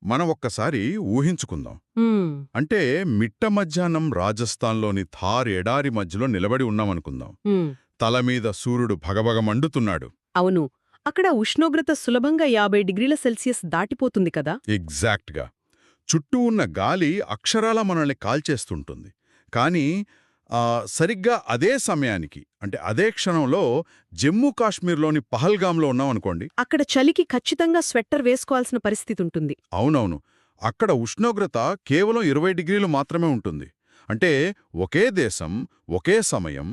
మనం ఒక్కసారి ఊహించుకుందాం. హ్మ్. అంటే మిట్ట మధ్యాహ్నం రాజస్థాన్లోని థార్ ఎడారి మధ్యలో నిలబడి ఉన్నామనుకుందాం. హ్మ్. తలమీద సూర్యుడు భగభగ మండుతున్నాడు. అవును. అక్కడ ఉష్ణోగ్రత సులభంగా 50 °C దాటిపోతుంది కదా. ఎగ్జాక్ట్గా. చుట్టూ ఉన్న గాలి అక్షరాలా మనల్ని కాల్చేస్తుంటుంది. కానీ సరిగ్గా అదే సమయానికి అంటే అదే క్షణంలో జమ్మూ కాశ్మీర్లోని పహల్గాంలో ఉన్నామనుకోండి. అక్కడ చలికి ఖచ్చితంగా స్వెట్టర్ వేసుకోవాల్సిన పరిస్థితుంటుంది. అవునవును. అక్కడ ఉష్ణోగ్రత కేవలం 20 డిగ్రీలు మాత్రమే ఉంటుంది. అంటే ఒకే దేశం, ఒకే సమయం,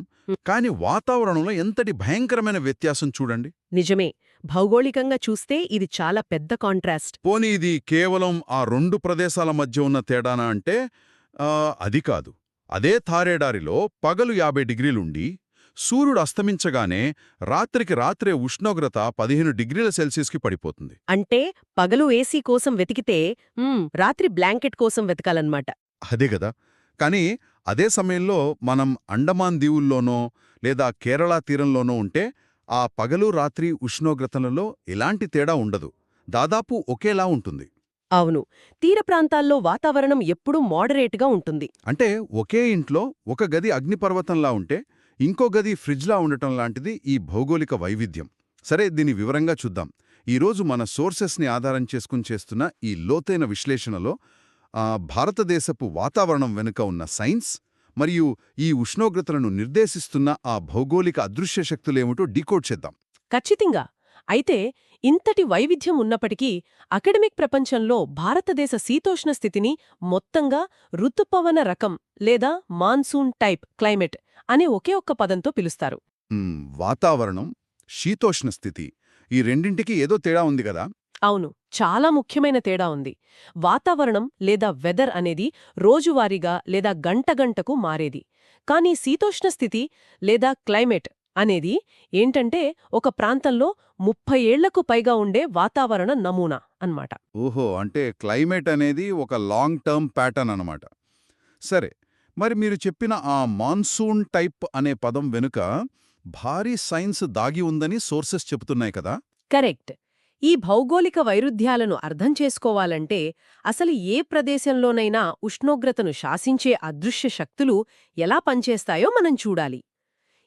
కాని వాతావరణంలో ఎంతటి భయంకరమైన వ్యత్యాసం చూడండి. నిజమే. భౌగోళికంగా చూస్తే ఇది చాలా పెద్ద కాంట్రాస్ట్. పోనీ ఇది కేవలం ఆ రెండు ప్రదేశాల మధ్య ఉన్న తేడానా అంటే అది కాదు. అదే థారేడారిలో పగలు 50 డిగ్రీలుండి సూర్యుడు అస్తమించగానే రాత్రికి రాత్రే ఉష్ణోగ్రత 15 డిగ్రీల సెల్సియస్కి పడిపోతుంది. అంటే పగలు ఏసీ కోసం వెతికితే రాత్రి బ్లాంకెట్ కోసం వెతకాలన్నమాట. అదే గదా. కానీ అదే సమయంలో మనం అండమాన్ దీవుల్లోనో లేదా కేరళ తీరంలోనో ఉంటే ఆ పగలు రాత్రి ఉష్ణోగ్రతలలో ఎలాంటి తేడా ఉండదు. దాదాపు ఒకేలా ఉంటుంది. అవును. తీర ప్రాంతాల్లో వాతావరణం ఎప్పుడూ మోడరేట్గా ఉంటుంది. అంటే ఒకే ఇంట్లో ఒక గది అగ్నిపర్వతంలా ఉంటే ఇంకో గది ఫ్రిడ్జ్లా ఉండటం లాంటిది ఈ భౌగోళిక వైవిధ్యం. సరే, దీని వివరంగా చూద్దాం. ఈరోజు మన సోర్సెస్ని ఆధారం చేసుకుని చేస్తున్న ఈ లోతైన విశ్లేషణలో భారతదేశపు వాతావరణం వెనుక ఉన్న సైన్స్ మరియు ఈ ఉష్ణోగ్రతలను నిర్దేశిస్తున్న ఆ భౌగోళిక అదృశ్య శక్తులేమిటో డీకోడ్ చేద్దాం. ఖచ్చితంగా. అయితే ఇంతటి వైవిధ్యం ఉన్నప్పటికీ అకాడమిక్ ప్రపంచంలో భారతదేశ శీతోష్ణ స్థితిని మొత్తంగా ఋతుపవన రకం లేదా మాన్సూన్ టైప్ క్లైమేట్ అనే ఒకే ఒక్క పదంతో పిలుస్తారు. వాతావరణం, శీతోష్ణ స్థితి, ఈ రెండింటికి ఏదో తేడా ఉంది కదా. అవును, చాలా ముఖ్యమైన తేడా ఉంది. వాతావరణం లేదా వెదర్ అనేది రోజువారీగా లేదా గంటకు మారేది. కానీ శీతోష్ణ స్థితి లేదా క్లైమేట్ అనేది ఏంటంటే ఒక ప్రాంతంలో 30 ఏళ్లకు పైగా ఉండే వాతావరణ నమూనా అన్నమాట. ఓహో, అంటే క్లైమేట్ అనేది ఒక లాంగ్ టర్మ్ ప్యాటర్న్ అన్నమాట. సరే, మరి మీరు చెప్పిన ఆ మాన్సూన్ టైప్ అనే పదం వెనుక భారీ సైన్స్ దాగి ఉందని సోర్సెస్ చెబుతున్నాయి కదా. కరెక్ట్. ఈ భౌగోళిక వైరుధ్యాలను అర్థం చేసుకోవాలంటే అసలు ఏ ప్రదేశంలోనైనా ఉష్ణోగ్రతను శాసించే అదృశ్య శక్తులు ఎలా పనిచేస్తాయో మనం చూడాలి.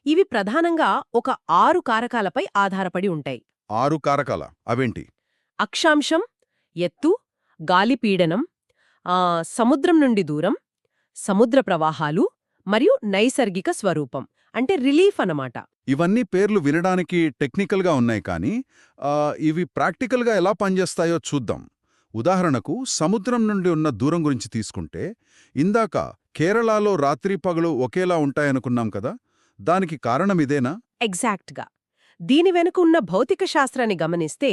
ఇవి ప్రధానంగా ఒక 6 కారకాలపై ఆధారపడి ఉంటాయి. 6 కారకాల అవేంటి? అక్షాంశం, ఎత్తు, గాలిపీడనం, సముద్రం నుండి దూరం, సముద్ర ప్రవాహాలు మరియు నైసర్గిక స్వరూపం అంటే రిలీఫ్ అన్నమాట. ఇవన్నీ పేర్లు వినడానికి టెక్నికల్గా ఉన్నాయి, కానీ ఇవి ప్రాక్టికల్గా ఎలా పనిచేస్తాయో చూద్దాం. ఉదాహరణకు సముద్రం నుండి ఉన్న దూరం గురించి తీసుకుంటే, ఇందాక కేరళలో రాత్రి పగలు ఒకేలా ఉంటాయనుకున్నాం కదా, దానికి కారణమిదేనా? ఎగ్జాక్ట్గా. దీని వెనుక ఉన్న భౌతిక శాస్త్రాన్ని గమనిస్తే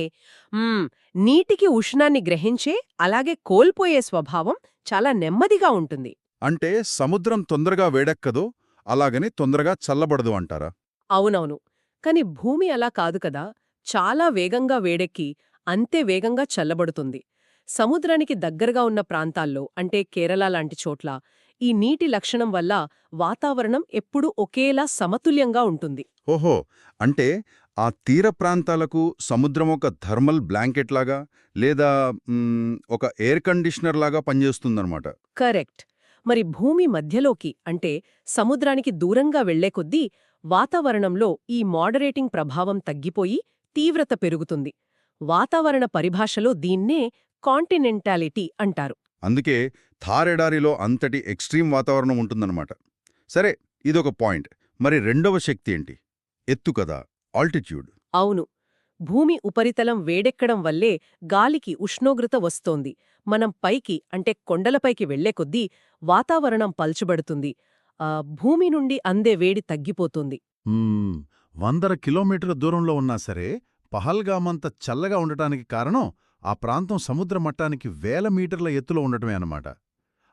నీటికి ఉష్ణాన్ని గ్రహించే అలాగే కోల్పోయే స్వభావం చాలా నెమ్మదిగా ఉంటుంది. అంటే సముద్రం తొందరగా వేడెక్కదో అలాగని తొందరగా చల్లబడదు అంటారా? అవునవును. కాని భూమి అలా కాదు కదా. చాలా వేగంగా వేడెక్కి అంతే వేగంగా చల్లబడుతుంది. సముద్రానికి దగ్గరగా ఉన్న ప్రాంతాల్లో అంటే కేరళ లాంటి చోట్ల ఈ నీటి లక్షణం వల్ల వాతావరణం ఎప్పుడూ ఒకేలా సమతుల్యంగా ఉంటుంది. ఓహో, అంటే ఆ తీర ప్రాంతాలకు సముద్రం ఒక థర్మల్ బ్లాంకెట్ లాగా లేదా ఒక ఎయిర్ కండిషనర్ లాగా పనిచేస్తుందన్నమాట. కరెక్ట్. మరి భూమి మధ్యలోకి అంటే సముద్రానికి దూరంగా వెళ్లే కొద్దీ వాతావరణంలో ఈ మోడరేటింగ్ ప్రభావం తగ్గిపోయి తీవ్రత పెరుగుతుంది. వాతావరణ పరిభాషలో దీన్నే కాంటినెంటాలిటీ అంటారు. అందుకే థార్ ఎడారిలో అంతటి ఎక్స్ట్రీమ్ వాతావరణం ఉంటుందన్నమాట. సరే, ఇదొక పాయింట్. మరి రెండవ శక్తి ఏంటి? ఎత్తు కదా, ఆల్టిట్యూడ్. అవును. భూమి ఉపరితలం వేడెక్కడం వల్లే గాలికి ఉష్ణోగ్రత వస్తోంది. మనం పైకి అంటే కొండలపైకి వెళ్లే కొద్దీ వాతావరణం పల్చబడుతుంది. భూమి నుండి అందే వేడి తగ్గిపోతుంది. 100 కిలోమీటర్ల దూరంలో ఉన్నా సరే పహల్గామంత చల్లగా ఉండటానికి కారణం ఆ ప్రాంతం సముద్ర మట్టానికి 1000 మీటర్ల ఎత్తులో ఉండటమే అన్నమాట.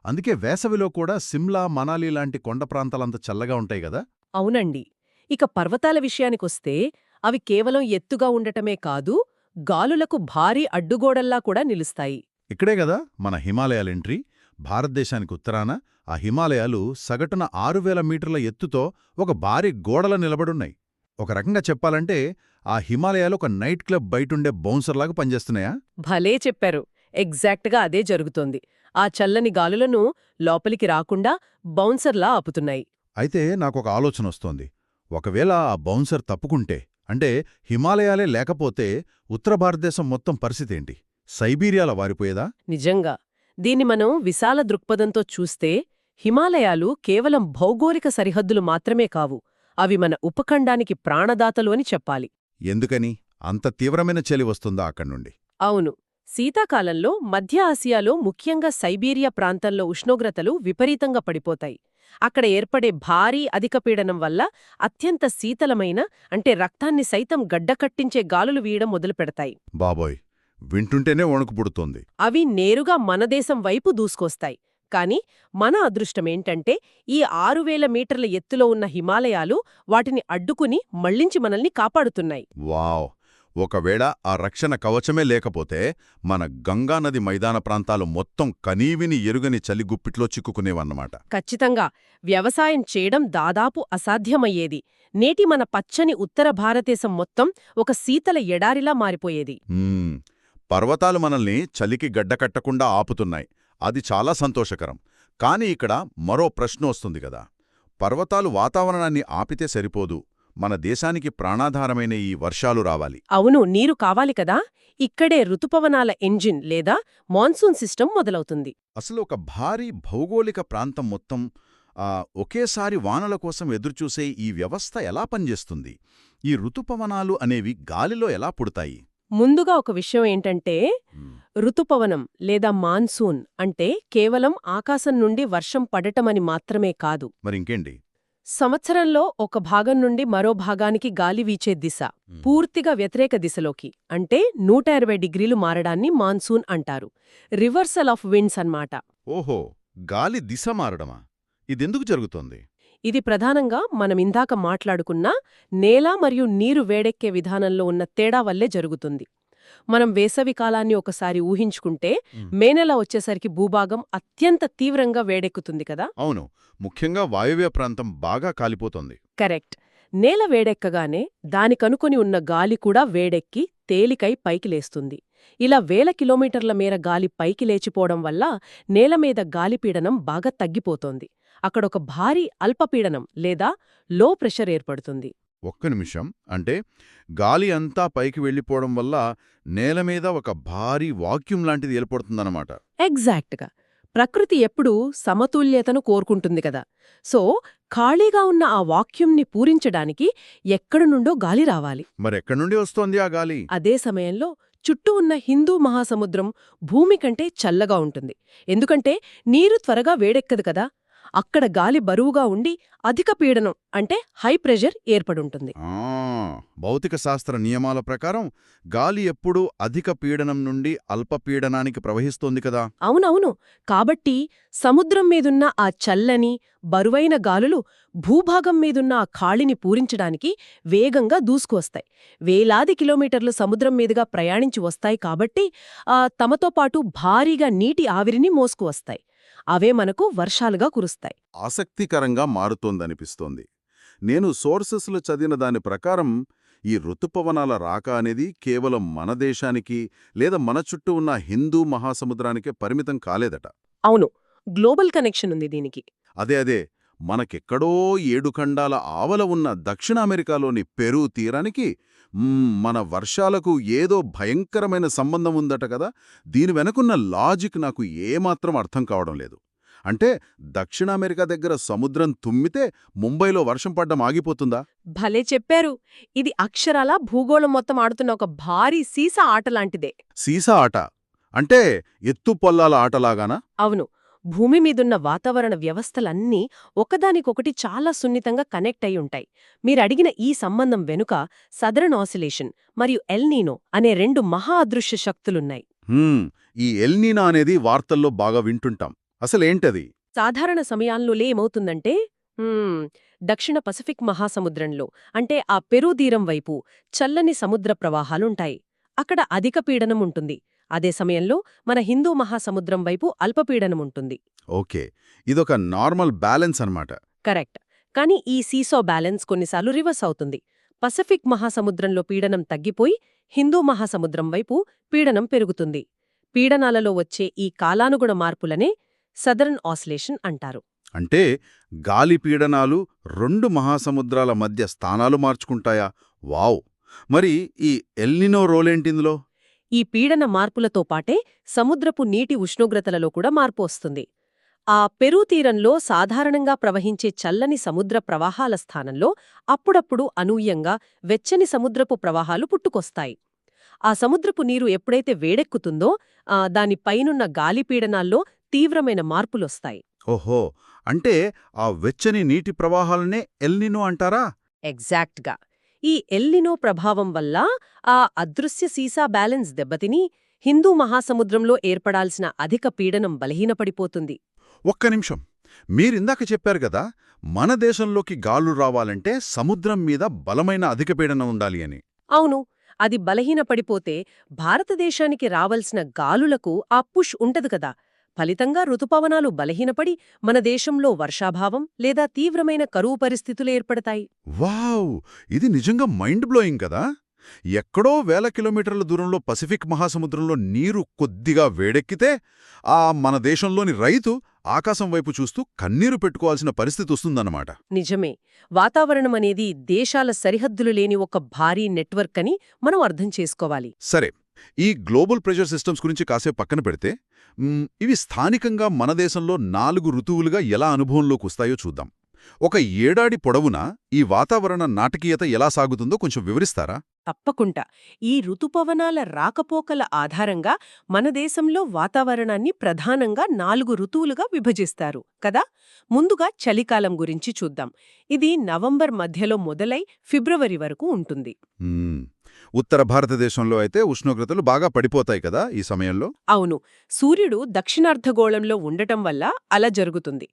అందుకే వేసవిలో కూడా సిమ్లా, మనాలి లాంటి కొండ ప్రాంతాలంత చల్లగా ఉంటాయి గదా. అవునండి. ఇక పర్వతాల విషయానికొస్తే అవి కేవలం ఎత్తుగా ఉండటమే కాదు, గాలులకు భారీ అడ్డుగోడల్లా కూడా నిలుస్తాయి. ఇక్కడే గదా మన హిమాలయాలెంట్రీ. భారతదేశానికి ఉత్తరాన ఆ హిమాలయాలు సగటున 6000 మీటర్ల ఎత్తుతో ఒక భారీ గోడల నిలబడున్నాయి. ఒక రకంగా చెప్పాలంటే ఆ హిమాలయాలు ఒక నైట్ క్లబ్ బయటుండే బౌన్సర్లాగా పనిచేస్తున్నాయా? భలే చెప్పారు. ఎగ్జాక్ట్గా అదే జరుగుతోంది. ఆ చల్లని గాలులను లోపలికి రాకుండా బౌన్సర్లా ఆపుతున్నాయి. అయితే నాకొక ఆలోచనొస్తోంది. ఒకవేళ ఆ బౌన్సర్ తప్పుకుంటే, అంటే హిమాలయాలే లేకపోతే ఉత్తర భారతదేశం మొత్తం పరిస్థితేంటి? సైబీరియాల వారిపోయేదా? నిజంగా దీన్ని మనం విశాల దృక్పథంతో చూస్తే హిమాలయాలు కేవలం భౌగోళిక సరిహద్దులు మాత్రమే కావు, అవి మన ఉపఖండానికి ప్రాణదాతలు అని చెప్పాలి. ఎందుకని? అంత తీవ్రమైన చలి వస్తుందా అక్కడ్నుండి? అవును, శీతాకాలంలో మధ్య ఆసియాలో ముఖ్యంగా సైబీరియా ప్రాంతంలో ఉష్ణోగ్రతలు విపరీతంగా పడిపోతాయి. అక్కడ ఏర్పడే భారీ అధిక పీడనం వల్ల అత్యంత శీతలమైన, అంటే రక్తాన్ని సైతం గడ్డకట్టించే గాలులు వీయడం మొదలుపెడతాయి. బాబోయ్, వింటుంటేనే వణుకు పుడుతోంది. అవి నేరుగా మన దేశం వైపు దూసుకొస్తాయి. కాని మన అదృష్టమేంటంటే ఈ 6000 మీటర్ల ఎత్తులో ఉన్న హిమాలయాలు వాటిని అడ్డుకుని మళ్లించి మనల్ని కాపాడుతున్నాయి. వావ్! ఒకవేళ ఆ రక్షణ కవచమే లేకపోతే మన గంగానది మైదాన ప్రాంతాలు మొత్తం కనీవిని ఎరుగని చలిగుప్పిట్లో చిక్కుకునేవన్నమాట. ఖచ్చితంగా వ్యవసాయం చేయడం దాదాపు అసాధ్యమయ్యేది. నేటి మన పచ్చని ఉత్తర భారతదేశం మొత్తం ఒక శీతల ఎడారిలా మారిపోయేది. పర్వతాలు మనల్ని చలికి గడ్డకట్టకుండా ఆపుతున్నాయి. అది చాలా సంతోషకరం. కాని ఇక్కడ మరో ప్రశ్న వస్తుంది గదా. పర్వతాలు వాతావరణాన్ని ఆపితే సరిపోదు, మన దేశానికి ప్రాణాధారమైన ఈ వర్షాలు రావాలి. అవును, నీరు కావాలి కదా. ఇక్కడే ఋతుపవనాల ఎంజిన్ లేదా మాన్సూన్ సిస్టమ్ మొదలవుతుంది. అసలు ఒక భారీ భౌగోళిక ప్రాంతం మొత్తం ఒకేసారి వానల కోసం ఎదురుచూసే ఈ వ్యవస్థ ఎలా పనిచేస్తుంది? ఈ ఋతుపవనాలు అనేవి గాలిలో ఎలా పుడతాయి? ముందుగా ఒక విషయం ఏంటంటే, ఋతుపవనం లేదా మాన్సూన్ అంటే కేవలం ఆకాశం నుండి వర్షం పడటమని మాత్రమే కాదు. మరింకేంటి? సంవత్సరంలో ఒక భాగం నుండి మరో భాగానికి గాలి వీచే దిశ పూర్తిగా వ్యతిరేక దిశలోకి, అంటే 180 డిగ్రీలు మారడాన్ని మాన్సూన్ అంటారు. రివర్సల్ ఆఫ్ విండ్స్ అన్నమాట. ఓహో, గాలి దిశ మారడమా? ఇదెందుకు జరుగుతోంది? ఇది ప్రధానంగా మనమిందాక మాట్లాడుకున్న నేల మరియు నీరు వేడెక్కే విధానంలో ఉన్న తేడా వల్లే జరుగుతుంది. మనం వేసవి కాలాన్ని ఒకసారి ఊహించుకుంటే మే నెల వచ్చేసరికి భూభాగం అత్యంత తీవ్రంగా వేడెక్కుతుంది కదా. అవును, ముఖ్యంగా వాయువ్య ప్రాంతం బాగా కాలిపోతోంది. కరెక్ట్. నేల వేడెక్కగానే దానికనుకొని ఉన్న గాలి కూడా వేడెక్కి తేలికై పైకి లేస్తుంది. ఇలా వేల కిలోమీటర్ల మేర గాలి పైకి లేచిపోవడం వల్ల నేలమీద గాలిపీడనం బాగా తగ్గిపోతోంది. అక్కడొక భారీ అల్పపీడనం లేదా లో ప్రెషర్ ఏర్పడుతుంది. ఒక్క నిమిషం, అంటే గాలి అంతా పైకి వెళ్ళిపోవడం వల్ల నేలమీద ఒక భారీ వాక్యూమ్ లాంటిది ఏర్పడుతుందన్నమాట. ఎగ్జాక్ట్గా. ప్రకృతి ఎప్పుడూ సమతుల్యతను కోరుకుంటుంది కదా. సో ఖాళీగా ఉన్న ఆ వాక్యూమ్ని పూరించడానికి ఎక్కడినుండో గాలి రావాలి. మరెక్కడి నుండి వస్తోంది ఆ గాలి? అదే సమయంలో చుట్టూ ఉన్న హిందూ మహాసముద్రం భూమి కంటే చల్లగా ఉంటుంది. ఎందుకంటే నీరు త్వరగా వేడెక్కదు కదా. అక్కడ గాలి బరువుగా ఉండి అధిక పీడనం, అంటే హై ప్రెషర్ ఏర్పడుంటుంది. భౌతిక శాస్త్ర నియమాల ప్రకారం గాలి ఎప్పుడూ అధిక పీడనం నుండి అల్పపీడనానికి ప్రవహిస్తోంది కదా. అవునవును. కాబట్టి సముద్రం మీదున్న ఆ చల్లని, బరువైన గాలులు భూభాగం మీదున్న ఆ ఖాళీని పూరించడానికి వేగంగా దూసుకువస్తాయి. వేలాది కిలోమీటర్లు సముద్రం మీదుగా ప్రయాణించి వస్తాయి కాబట్టి తమతో పాటు భారీగా నీటి ఆవిరిని మోసుకువస్తాయి. అవే మనకు వర్షాలుగా కురుస్తాయి. ఆసక్తికరంగా మారుతోందనిపిస్తోంది. నేను సోర్సెస్లో చదివిన దాని ప్రకారం ఈ ఋతుపవనాల రాక అనేది కేవలం మన దేశానికి లేదా మన చుట్టూ ఉన్న హిందూ మహాసముద్రానికే పరిమితం కాలేదట. అవును, గ్లోబల్ కనెక్షన్ ఉంది దీనికి. అదే మనకెక్కడో 7 ఖండాల ఆవల ఉన్న దక్షిణ అమెరికాలోని పెరూ తీరానికి మన వర్షాలకు ఏదో భయంకరమైన సంబంధం ఉందట కదా. దీని వెనకున్న లాజిక్ నాకు ఏమాత్రం అర్థం కావడం లేదు. అంటే దక్షిణ అమెరికా దగ్గర సముద్రం తుమ్మితే ముంబైలో వర్షం పడ్డం ఆగిపోతుందా? భలే చెప్పారు. ఇది అక్షరాలా భూగోళం మొత్తం ఆడుతున్న ఒక భారీ సీసా ఆటలాంటిదే. సీసా ఆట అంటే ఎత్తుపొల్లాల ఆటలాగానా? అవును. భూమి మీదున్న వాతావరణ వ్యవస్థలన్నీ ఒకదానికొకటి చాలా సున్నితంగా కనెక్ట్ అయి ఉంటాయి. మీరడిగిన ఈ సంబంధం వెనుక సదరన్ ఆసిలేషన్ మరియు ఎల్నీనో అనే 2 మహా అదృశ్య శక్తులున్నాయి. ఈ ఎల్నీనో అనేది వార్తల్లో బాగా వింటుంటాం. అసలేంటది? సాధారణ సమయాల్లోలే ఏమవుతుందంటే, దక్షిణ పసిఫిక్ మహాసముద్రంలో, అంటే ఆ పెరూ తీరం వైపు చల్లని సముద్ర ప్రవాహాలుంటాయి. అక్కడ అధిక పీడనం ఉంటుంది. అదే సమయంలో మన హిందూ మహాసముద్రం వైపు అల్పపీడనముంటుంది. ఓకే, ఇదొక నార్మల్ బ్యాలెన్స్ అన్నమాట. కరెక్ట్. కానీ ఈ సీసో బ్యాలెన్స్ కొన్నిసార్లు రివర్స్ అవుతుంది. పసిఫిక్ మహాసముద్రంలో పీడనం తగ్గిపోయి హిందూ మహాసముద్రం వైపు పీడనం పెరుగుతుంది. పీడనాలలో వచ్చే ఈ కాలానుగుణ మార్పులనే సదరన్ ఆసిలేషన్ అంటారు. అంటే గాలి పీడనాలు రెండు మహాసముద్రాల మధ్య స్థానాలు మార్చుకుంటాయా? వావ్! మరి ఈ ఎల్నినో రోలేంటిందులో? ఈ పీడన మార్పులతో పాటే సముద్రపు నీటి ఉష్ణోగ్రతలలో కూడా మార్పు వస్తుంది. ఆ పెరూ తీరంలో సాధారణంగా ప్రవహించే చల్లని సముద్ర ప్రవాహాల స్థానంలో అప్పుడప్పుడు అనూహ్యంగా వెచ్చని సముద్రపు ప్రవాహాలు పుట్టుకొస్తాయి. ఆ సముద్రపు నీరు ఎప్పుడైతే వేడెక్కుతుందో దాని పైనున్న గాలి పీడనాల్లో తీవ్రమైన మార్పులొస్తాయి. ఓహో! అంటే ఆ వెచ్చని నీటి ప్రవాహాలనే ఎల్నినో అంటారా? ఎగ్జాక్ట్గా. ఈ ఎల్నినో ప్రభావం వల్ల ఆ అదృశ్య సీసా బ్యాలెన్స్ దెబ్బతిని హిందూ మహాసముద్రంలో ఏర్పడాల్సిన అధిక పీడనం బలహీనపడిపోతుంది. ఒక్క నిమిషం. మీరిందాక చెప్పారు గదా, మన దేశంలోకి గాలులు రావాలంటే సముద్రం మీద బలమైన అధిక పీడనం ఉండాలి అని. అవును, అది బలహీనపడిపోతే భారతదేశానికి రావలసిన గాలులకు ఆ పుష్ ఉంటది కదా. ఫలితంగా ఋతుపవనాలు బలహీనపడి మన దేశంలో వర్షాభావం లేదా తీవ్రమైన కరువు పరిస్థితులు ఏర్పడతాయి. వావ్! ఇది నిజంగా మైండ్ బ్లోయింగ్ కదా. ఎక్కడో వేల కిలోమీటర్ల దూరంలో పసిఫిక్ మహాసముద్రంలో నీరు కొద్దిగా వేడెక్కితే మన దేశంలోని రైతు ఆకాశం వైపు చూస్తూ కన్నీరు పెట్టుకోవాల్సిన పరిస్థితి వస్తుందన్నమాట. నిజమే. వాతావరణం అనేది దేశాల సరిహద్దులు లేని ఒక భారీ నెట్వర్క్ అని మనం అర్థం చేసుకోవాలి. సరే, ఈ గ్లోబల్ ప్రెషర్ సిస్టమ్స్ గురించి కాసేపు పక్కన పెడితే ఇవి స్థానికంగా మన దేశంలో 4 ఋతువులుగా ఎలా అనుభవంలోకి వస్తాయో చూద్దాం. ఒక ఏడాది పొడవునా ఈ వాతావరణ నాటకీయత ఎలా సాగుతుందో కొంచెం వివరిస్తారా? తప్పకుండా. ఈ ఋతుపవనాల రాకపోకల ఆధారంగా మన దేశంలో వాతావరణాన్ని ప్రధానంగా 4 ఋతువులుగా విభజిస్తారు కదా. ముందుగా చలికాలం గురించి చూద్దాం. ఇది నవంబర్ మధ్యలో మొదలై ఫిబ్రవరి వరకు ఉంటుంది. ఉత్తర భారతదేశంలో అయితే ఉష్ణోగ్రతలు బాగా పడిపోతాయి కదా ఈ సమయంలో. అవును, సూర్యుడు దక్షిణార్ధగోళంలో ఉండటం వల్ల అలా జరుగుతుంది.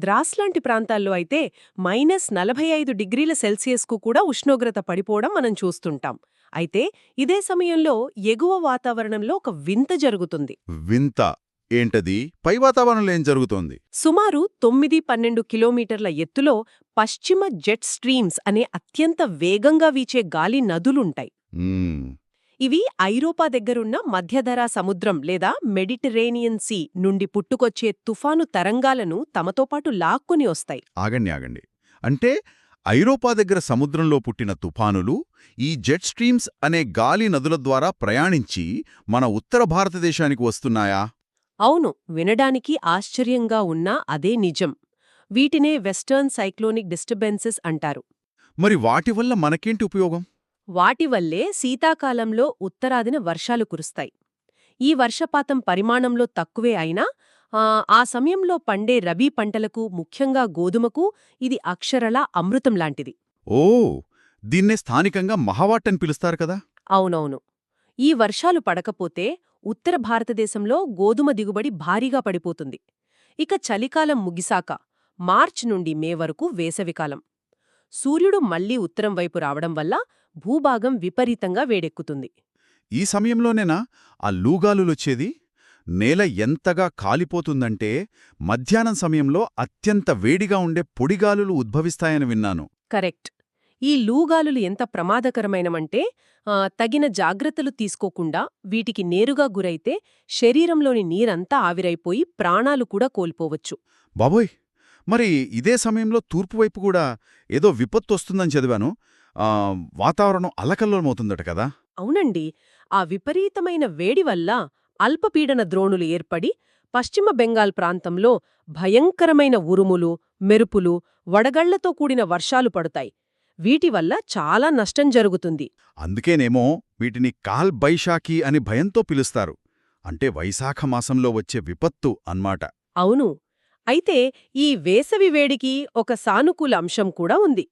ద్రాస్ లాంటి ప్రాంతాల్లో అయితే -45°C కూడా ఉష్ణోగ్రత పడిపోవడం మనం చూస్తుంటాం. అయితే ఇదే సమయంలో ఎగువ వాతావరణంలో ఒక వింత జరుగుతుంది. వింత ఏంటది? పై వాతావరణంలో ఏం జరుగుతోంది? సుమారు 9-12 కిలోమీటర్ల ఎత్తులో పశ్చిమ జెట్ స్ట్రీమ్స్ అనే అత్యంత వేగంగా వీచే గాలి నదులుంటాయి. ఇవి ఐరోపా దగ్గరున్న మధ్యధరా సముద్రం లేదా మెడిటరేనియన్ సీ నుండి పుట్టుకొచ్చే తుఫాను తరంగాలను తమతో పాటు లాక్కుని వస్తాయి. ఆగండి. అంటే ఐరోపా దగ్గర సముద్రంలో పుట్టిన తుఫానులు ఈ జెట్ స్ట్రీమ్స్ అనే గాలి నదుల ద్వారా ప్రయాణించి మన ఉత్తర భారతదేశానికి వస్తున్నాయా? అవును, వినడానికి ఆశ్చర్యంగా ఉన్నా అదే నిజం. వీటినే వెస్టర్న్ సైక్లోనిక్ డిస్టర్బెన్సెస్ అంటారు. మరి వాటి వల్ల మనకేంటి ఉపయోగం? వాటి వల్లే శీతాకాలంలో ఉత్తరాదిన వర్షాలు కురుస్తాయి. ఈ వర్షపాతం పరిమాణంలో తక్కువే అయినా ఆ సమయంలో పండే రబీ పంటలకు, ముఖ్యంగా గోధుమకు ఇది అక్షరలా అమృతం లాంటిది. ఓ, దీన్నే స్థానికంగా మహావాట్టని పిలుస్తారు కదా. అవునవును. ఈ వర్షాలు పడకపోతే ఉత్తర భారతదేశంలో గోధుమ దిగుబడి భారీగా పడిపోతుంది. ఇక చలికాలం ముగిసాక మార్చ్ నుండి మే వరకు వేసవికాలం. సూర్యుడు మళ్లీ ఉత్తరం వైపు రావడం వల్ల భూభాగం విపరీతంగా వేడెక్కుతుంది. ఈ సమయంలోనేనా ఆ లూగాలులొచ్చేది? నేల ఎంతగా కాలిపోతుందంటే మధ్యాహ్నం సమయంలో అత్యంత వేడిగా ఉండే పొడిగాలులు ఉద్భవిస్తాయని విన్నాను. కరెక్ట్. ఈ లూగాలులు ఎంత ప్రమాదకరమైనవంటే తగిన జాగ్రత్తలు తీసుకోకుండా వీటికి నేరుగా గురైతే శరీరంలోని నీరంతా ఆవిరైపోయి ప్రాణాలు కూడా కోల్పోవచ్చు. బాబోయ్! మరి ఇదే సమయంలో తూర్పువైపు కూడా ఏదో విపత్తొస్తుందని చదివాను. వాతావరణం అల్లకల్లోలమవుతుందట కదా. అవునండి. ఆ విపరీతమైన వేడి వల్ల అల్పపీడన ద్రోణులు ఏర్పడి పశ్చిమ బెంగాల్ ప్రాంతంలో భయంకరమైన ఉరుములు, మెరుపులు, వడగళ్లతో కూడిన వర్షాలు పడతాయి. వీటి వల్ల చాలా నష్టం జరుగుతుంది. అందుకేనేమో వీటిని కాల్ బైశాఖీ అని భయంతో పిలుస్తారు. అంటే వైశాఖ మాసంలో వచ్చే విపత్తు అన్మాట. అవును. అయితే ఈ వేసవి వేడికి ఒక సానుకూల అంశం కూడా ఉంది.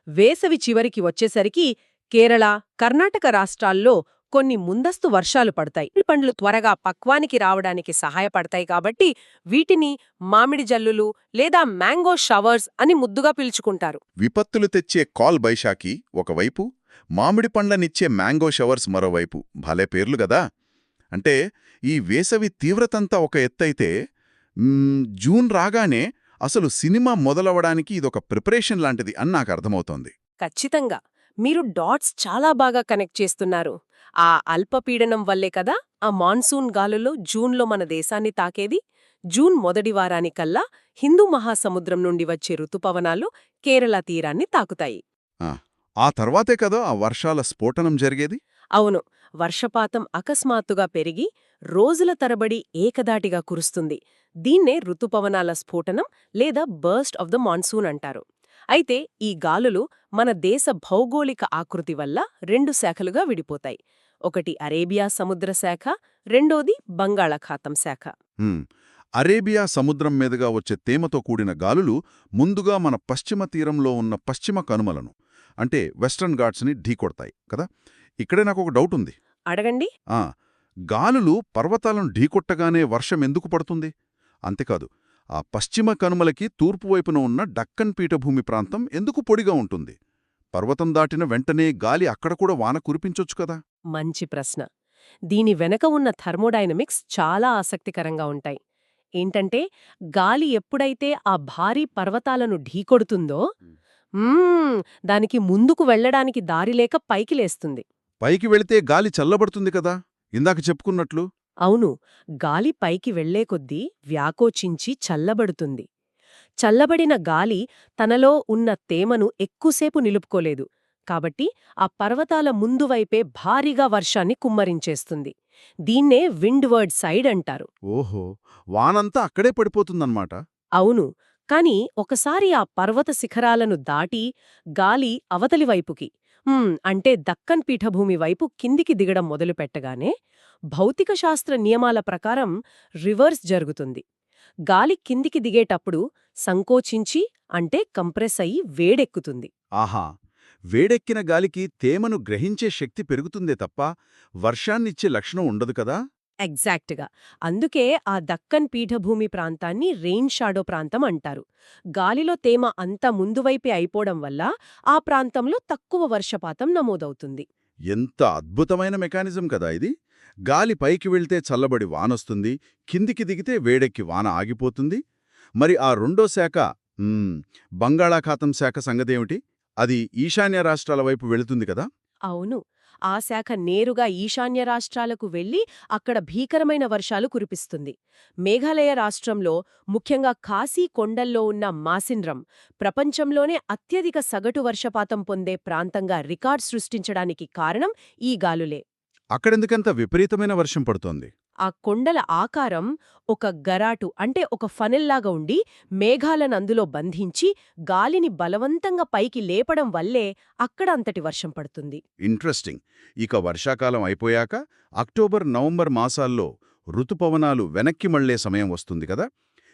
వేసవి చివరికి వచ్చేసరికి కేరళ, కర్ణాటక రాష్ట్రాల్లో కొన్ని ముందస్తు వర్షాలు పడతాయి. పండ్లు త్వరగా పక్వానికి రావడానికి సహాయపడతాయి కాబట్టి వీటిని మామిడి జల్లులు లేదా మ్యాంగో షవర్స్ అని ముద్దుగా పిలుచుకుంటారు. విపత్తులు తెచ్చే కాల్ బైశాఖీ ఒకవైపు, మామిడి పండ్లనిచ్చే మ్యాంగో షవర్స్ మరోవైపు. భలే పేర్లు గదా. అంటే ఈ వేసవి తీవ్రతంతా ఒక ఎత్తైతే జూన్ రాగానే అసలు సినిమా మొదలవడానికి ఇదొక ప్రిపరేషన్ లాంటిది అని నాకు అర్థమవుతోంది. ఖచ్చితంగా. మీరు డాట్స్ చాలా బాగా కనెక్ట్ చేస్తున్నారు. ఆ అల్పపీడనం వల్లే కదా ఆ మాన్సూన్ గాలులు జూన్లో మన దేశాన్ని తాకేది. జూన్ మొదటి వారానికల్లా హిందూ మహాసముద్రం నుండి వచ్చే రుతుపవనాలు కేరళ తీరాన్ని తాకుతాయి. ఆ, ఆ తర్వాతే కదా ఆ వర్షాల స్ఫోటనం జరిగేది. అవును, వర్షపాతం అకస్మాత్తుగా పెరిగి రోజుల తరబడి ఏకదాటిగా కురుస్తుంది. దీన్నే రుతుపవనాల స్ఫోటనం లేదా బర్స్ట్ ఆఫ్ ద మాన్సూన్ అంటారు. అయితే ఈ గాలులు మన దేశ భౌగోళిక ఆకృతి వల్ల రెండు శాఖలుగా విడిపోతాయి. ఒకటి అరేబియా సముద్ర శాఖ, రెండోది బంగాళాఖాతం శాఖ. హ్మ్. అరేబియా సముద్రం మీదుగా వచ్చే తేమతో కూడిన గాలులు ముందుగా మన పశ్చిమ తీరంలో ఉన్న పశ్చిమ కనుమలను అంటే వెస్టర్న్ ఘాట్స్ని ఢీకొడతాయి కదా. ఇక్కడే నాకు ఒక డౌట్ ఉంది. అడగండి. ఆ, గాలులు పర్వతాలను ఢీకొట్టగానే వర్షం ఎందుకు పడుతుంది? అంతేకాదు, ఆ పశ్చిమ కనుమలకి తూర్పు వైపున ఉన్న డక్కన్ పీఠభూమి ప్రాంతం ఎందుకు పొడిగా ఉంటుంది? పర్వతం దాటిన వెంటనే గాలి అక్కడ కూడా వాన కురిపించొచ్చు కదా. మంచి ప్రశ్న. దీని వెనక ఉన్న థర్మోడైనమిక్స్ చాలా ఆసక్తికరంగా ఉంటాయి. ఏంటంటే, గాలి ఎప్పుడైతే ఆ భారీ పర్వతాలను ఢీకొడుతుందో దానికి ముందుకు వెళ్లడానికి దారిలేక పైకి లేస్తుంది. పైకి వెళితే గాలి చల్లబడుతుంది కదా, ఇందాక చెప్పుకున్నట్లు. అవును, గాలి పైకి వెళ్లే కొద్దీ వ్యాకోచించి చల్లబడుతుంది. చల్లబడిన గాలి తనలో ఉన్న తేమను ఎక్కువసేపు నిలుపుకోలేదు. కాబట్టి ఆ పర్వతాల ముందువైపే భారీగా వర్షాన్ని కుమ్మరించేస్తుంది. దీన్నే విండ్వర్డ్ సైడ్ అంటారు. ఓహో, వానంతా అక్కడే పడిపోతుందన్నమాట. అవును, కాని ఒకసారి ఆ పర్వత శిఖరాలను దాటి గాలి అవతలి వైపుకి అంటే దక్కన్ పీఠభూమి వైపు కిందికి దిగడం మొదలుపెట్టగానే భౌతిక శాస్త్ర నియమాల ప్రకారం రివర్స్ జరుగుతుంది. గాలి కిందికి దిగేటప్పుడు సంకోచించి అంటే కంప్రెస్ అయి వేడెక్కుతుంది. ఆహా, వేడెక్కిన గాలికి తేమను గ్రహించే శక్తి పెరుగుతుందే తప్ప వర్షాన్నిచ్చే లక్షణం ఉండదు కదా. ఎగ్జాక్ట్గా. అందుకే ఆ దక్కన్ పీఠభూమి ప్రాంతాన్ని రెయిన్ షాడో ప్రాంతం అంటారు. గాలిలో తేమ అంతా ముందువైపే అయిపోవడం వల్ల ఆ ప్రాంతంలో తక్కువ వర్షపాతం నమోదవుతుంది. ఎంత అద్భుతమైన మెకానిజం కదా ఇది. గాలి పైకి వెళ్తే చల్లబడి వానొస్తుంది, కిందికి దిగితే వేడెక్కి వాన ఆగిపోతుంది. మరి ఆ రెండో శాఖ బంగాళాఖాతం శాఖ సంగతేమిటి? అది ఈశాన్య రాష్ట్రాల వైపు వెళుతుంది కదా. అవును, ఆ శాఖ నేరుగా ఈశాన్య రాష్ట్రాలకు వెళ్లి అక్కడ భీకరమైన వర్షాలు కురిపిస్తుంది. మేఘాలయ రాష్ట్రంలో ముఖ్యంగా ఖాసీ కొండల్లో ఉన్న మాసిన్రం ప్రపంచంలోనే అత్యధిక సగటు వర్షపాతం పొందే ప్రాంతంగా రికార్డ్ సృష్టించడానికి కారణం ఈ గాలులే. అక్కడెందుకంత విపరీతమైన వర్షం పడుతోంది? ఆ కొండల ఆకారం ఒక గరాటు అంటే ఒక ఫనెల్లాగా ఉండి మేఘాలనందులో బంధించి గాలిని బలవంతంగా పైకి లేపడం వల్లే అక్కడ అంతటి వర్షం పడుతుంది. ఇంట్రెస్టింగ్. ఇక వర్షాకాలం అయిపోయాక అక్టోబర్ నవంబర్ మాసాల్లో ఋతుపవనాలు వెనక్కి మళ్లే సమయం వస్తుంది కదా.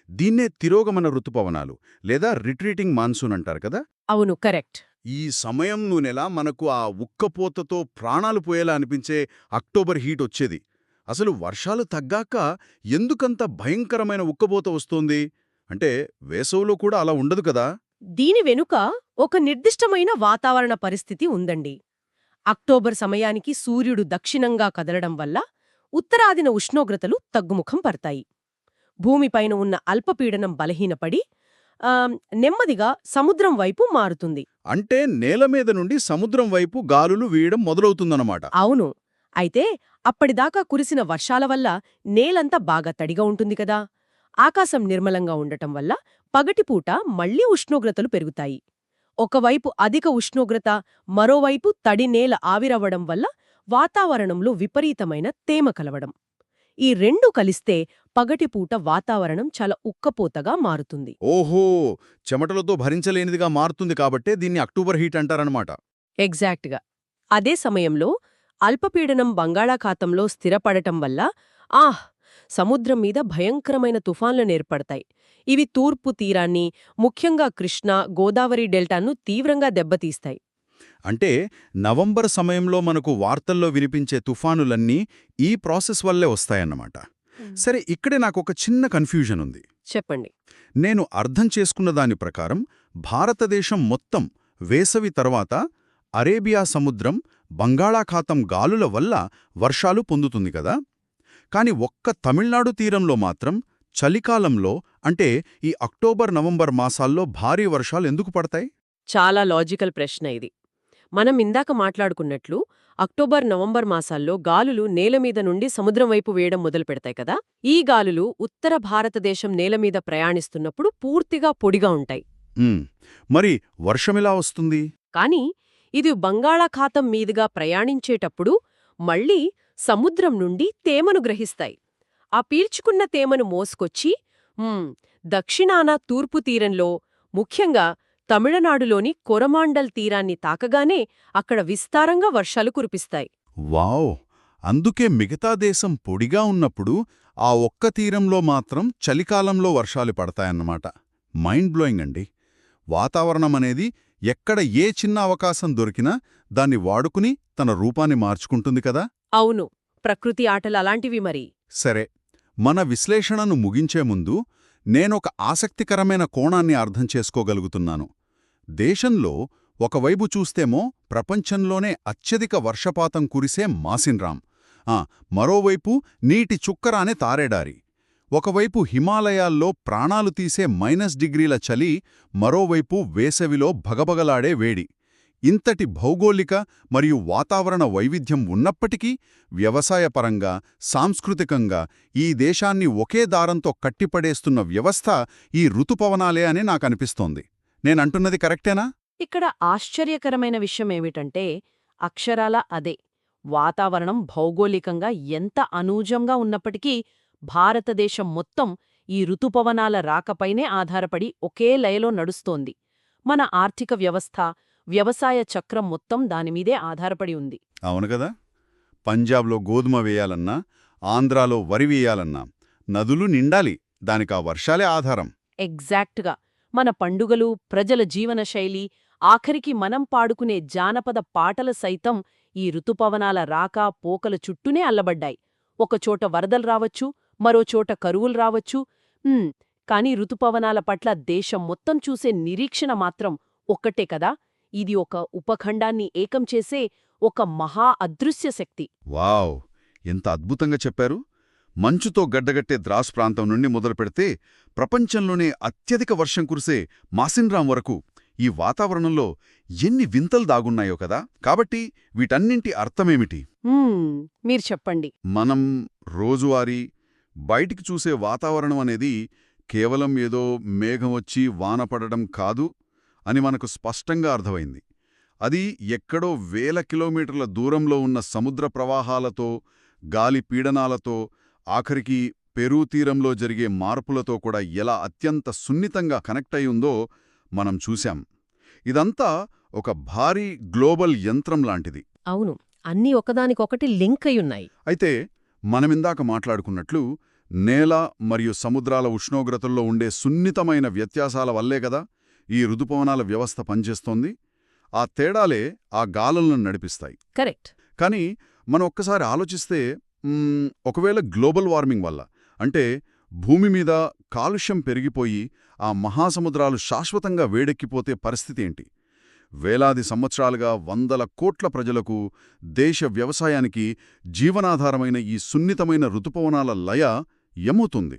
దీన్నే తిరోగమన ఋతుపవనాలు లేదా రిట్రీటింగ్ మాన్సూన్ అంటారు కదా. అవును, కరెక్ట్. ఈ సమయం నూనెలా మనకు ఆ ఉక్కపోతతో ప్రాణాలు పోయేలా అనిపించే అక్టోబర్ హీట్ వచ్చేది. అసలు వర్షాలు తగ్గాక ఎందుకంత భయంకరమైన ఉక్కపోత వస్తోంది? అంటే వేసవిలో కూడా అలా ఉండదు కదా. దీని వెనుక ఒక నిర్దిష్టమైన వాతావరణ పరిస్థితి ఉందండి. అక్టోబర్ సమయానికి సూర్యుడు దక్షిణంగా కదలడం వల్ల ఉత్తరాదిన ఉష్ణోగ్రతలు తగ్గుముఖం పడతాయి. భూమిపైన ఉన్న అల్పపీడనం బలహీనపడి నెమ్మదిగా సముద్రం వైపు మారుతుంది. అంటే నేల మీద నుండి సముద్రం వైపు గాలులు వీయడం మొదలవుతుందన్నమాట. అవును, అయితే అప్పటిదాకా కురిసిన వర్షాల వల్ల నేలంతా బాగా తడిగా ఉంటుంది కదా. ఆకాశం నిర్మలంగా ఉండటం వల్ల పగటిపూట మళ్లీ ఉష్ణోగ్రతలు పెరుగుతాయి. ఒకవైపు అధిక ఉష్ణోగ్రత, మరోవైపు తడి నేల ఆవిరవ్వడం వల్ల వాతావరణంలో విపరీతమైన తేమ కలవడం. ఈ రెండూ కలిస్తే పగటిపూట వాతావరణం చాలా ఉక్కపోతగా మారుతుంది. ఓహో, చెమటలతో భరించలేనిదిగా మారుతుంది కాబట్టే దీన్ని అక్టోబర్ హీట్ అంటారన్నమాట. ఎగ్జాక్ట్గా. అదే సమయంలో అల్పపీడనం బంగాళాఖాతంలో స్థిరపడటం వల్ల సముద్రం మీద భయంకరమైన తుఫాన్లు ఏర్పడతాయి. ఇవి తూర్పు తీరాన్ని, ముఖ్యంగా కృష్ణా, గోదావరి డెల్టాను తీవ్రంగా దెబ్బతీస్తాయి. అంటే నవంబర్ సమయంలో మనకు వార్తల్లో వినిపించే తుఫానులన్నీ ఈ ప్రాసెస్ వల్లే వస్తాయన్నమాట. సరే, ఇక్కడే నాకొక చిన్న కన్ఫ్యూజన్ ఉంది. చెప్పండి. నేను అర్థం చేసుకున్న దాని ప్రకారం భారతదేశం మొత్తం వేసవి తర్వాత అరేబియా సముద్రం, బంగాళాఖాతం గాలుల వల్ల వర్షాలు పొందుతుంది కదా. కాని ఒక్క తమిళనాడు తీరంలో మాత్రం చలికాలంలో అంటే ఈ అక్టోబర్ నవంబర్ మాసాల్లో భారీ వర్షాలు ఎందుకు పడతాయి? చాలా లాజికల్ ప్రశ్న ఇది. మనం ఇందాక మాట్లాడుకున్నట్లు అక్టోబర్ నవంబర్ మాసాల్లో గాలులు నేలమీద నుండి సముద్రం వైపు వేయడం మొదలుపెడతాయి కదా. ఈ గాలులు ఉత్తర భారతదేశం నేలమీద ప్రయాణిస్తున్నప్పుడు పూర్తిగా పొడిగా ఉంటాయి. ఉమ్, మరి వర్షమిలా వస్తుంది? కానీ ఇది బంగాళాఖాతం మీదుగా ప్రయాణించేటప్పుడు మళ్ళీ సముద్రం నుండి తేమను గ్రహిస్తాయి. ఆ పీల్చుకున్న తేమను మోసుకొచ్చి దక్షిణాన తూర్పు తీరంలో, ముఖ్యంగా తమిళనాడులోని కొరమాండల్ తీరాన్ని తాకగానే అక్కడ విస్తారంగా వర్షాలు కురిపిస్తాయి. వావ్! అందుకే మిగతా దేశం పొడిగా ఉన్నప్పుడు ఆ ఒక్క తీరంలో మాత్రం చలికాలంలో వర్షాలు పడతాయన్నమాట. మైండ్ బ్లోయింగ్ అండి. వాతావరణమనేది ఎక్కడ ఏ చిన్న అవకాశం దొరికినా దాన్ని వాడుకుని తన రూపాన్ని మార్చుకుంటుంది కదా. అవును, ప్రకృతి ఆటలు అలాంటివి మరి. సరే, మన విశ్లేషణను ముగించే ముందు నేనొక ఆసక్తికరమైన కోణాన్ని అర్థం చేసుకోగలుగుతున్నాను. దేశంలో ఒకవైపు చూస్తేమో ప్రపంచంలోనే అత్యధిక వర్షపాతం కురిసే మాసిన్రామ్, మరోవైపు నీటి చుక్కరానే తారేడారి. ఒకవైపు హిమాలయాల్లో ప్రాణాలు తీసే -డిగ్రీల చలి, మరోవైపు వేసవిలో భగభగలాడే వేడి. ఇంతటి భౌగోళిక మరియు వాతావరణ వైవిధ్యం ఉన్నప్పటికీ వ్యవసాయపరంగా, సాంస్కృతికంగా ఈ దేశాన్ని ఒకే దారంతో కట్టిపడేస్తున్న వ్యవస్థ ఈ ఋతుపవనాలే అని నాకనిపిస్తోంది. నేనంటున్నది కరెక్టేనా? ఇక్కడ ఆశ్చర్యకరమైన విషయమేమిటంటే అక్షరాల అదే. వాతావరణం భౌగోళికంగా ఎంత అనూజంగా ఉన్నప్పటికీ భారతదేశం మొత్తం ఈ ఋతుపవనాల రాకపైనే ఆధారపడి ఒకే లయలో నడుస్తోంది. మన ఆర్థిక వ్యవస్థ, వ్యవసాయ చక్రం మొత్తం దానిమీదే ఆధారపడి ఉంది. అవును కదా. పంజాబ్లో గోధుమ వేయాలన్నా, ఆంధ్రాలో వరి వేయాలన్నా నదులు నిండాలి, దానికా వర్షాలే ఆధారం. ఎగ్జాక్ట్గా. మన పండుగలు, ప్రజల జీవనశైలి, ఆఖరికి మనం పాడుకునే జానపద పాటల సైతం ఈ ఋతుపవనాల రాక పోకల చుట్టూనే అల్లబడ్డాయి. ఒకచోట వరదలు రావచ్చు, మరోచోట కరువులు రావచ్చు. కాని ఋతుపవనాల పట్ల దేశం మొత్తం చూసే నిరీక్షణ మాత్రం ఒక్కటే కదా. ఇది ఒక ఉపఖండాన్ని ఏకం చేసే ఒక మహా అదృశ్య శక్తి. వావ్! ఎంత అద్భుతంగా చెప్పారు. మంచుతో గడ్డగట్టే ద్రాస్ ప్రాంతం నుండి మొదలుపెడితే ప్రపంచంలోనే అత్యధిక వర్షం కురిసే మాసిన్రామ్ వరకు ఈ వాతావరణంలో ఎన్ని వింతలు దాగున్నాయో కదా. కాబట్టి వీటన్నింటి అర్థమేమిటి? మీరు చెప్పండి. మనం రోజువారీ బయటికి చూసే వాతావరణం అనేది కేవలం ఏదో మేఘం వచ్చి వాన పడడం కాదు అని మనకు స్పష్టంగా అర్థమైంది. అది ఎక్కడో వేల కిలోమీటర్ల దూరంలో ఉన్న సముద్ర ప్రవాహాలతో, గాలి పీడనాలతో, ఆఖరికి పెరూ తీరంలో జరిగే మార్పులతో కూడా ఎలా అత్యంత సున్నితంగా కనెక్ట్ అయి ఉందో మనం చూశాం. ఇదంతా ఒక భారీ గ్లోబల్ యంత్రం లాంటిది. అవును, అన్నీ ఒకదానికొకటి లింక్ అయ్యున్నాయి. అయితే మనమిందాక మాట్లాడుకున్నట్లు నేల మరియు సముద్రాల ఉష్ణోగ్రతల్లో ఉండే సున్నితమైన వ్యత్యాసాల వల్లే గదా ఈ ఋతుపవనాల వ్యవస్థ పనిచేస్తోంది. ఆ తేడాలే ఆ గాలులను నడిపిస్తాయి. కరెక్ట్. కానీ మనం ఒక్కసారి ఆలోచిస్తే, ఒకవేళ గ్లోబల్ వార్మింగ్ వల్ల, అంటే భూమి మీద కాలుష్యం పెరిగిపోయి ఆ మహాసముద్రాలు శాశ్వతంగా వేడెక్కిపోతే పరిస్థితి ఏంటి? వేలాది సంవత్సరాలుగా వందల కోట్ల ప్రజలకు, దేశ వ్యవసాయానికి జీవనాధారమైన ఈ సున్నితమైన ఋతుపవనాల లయ ఏమవుతుంది?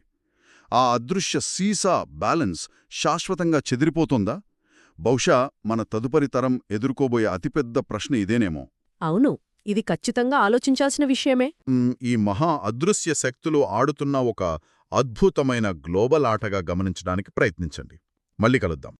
ఆ అదృశ్య సీసా బ్యాలెన్స్ శాశ్వతంగా చెదిరిపోతుందా? బహుశా మన తదుపరి తరం ఎదుర్కోబోయే అతిపెద్ద ప్రశ్న ఇదేనేమో. అవును, ఇది ఖచ్చితంగా ఆలోచించాల్సిన విషయమే. ఈ మహా అదృశ్య శక్తులు ఆడుతున్న ఒక అద్భుతమైన గ్లోబల్ ఆటగా గమనించడానికి ప్రయత్నించండి. మళ్ళీ కలుద్దాం.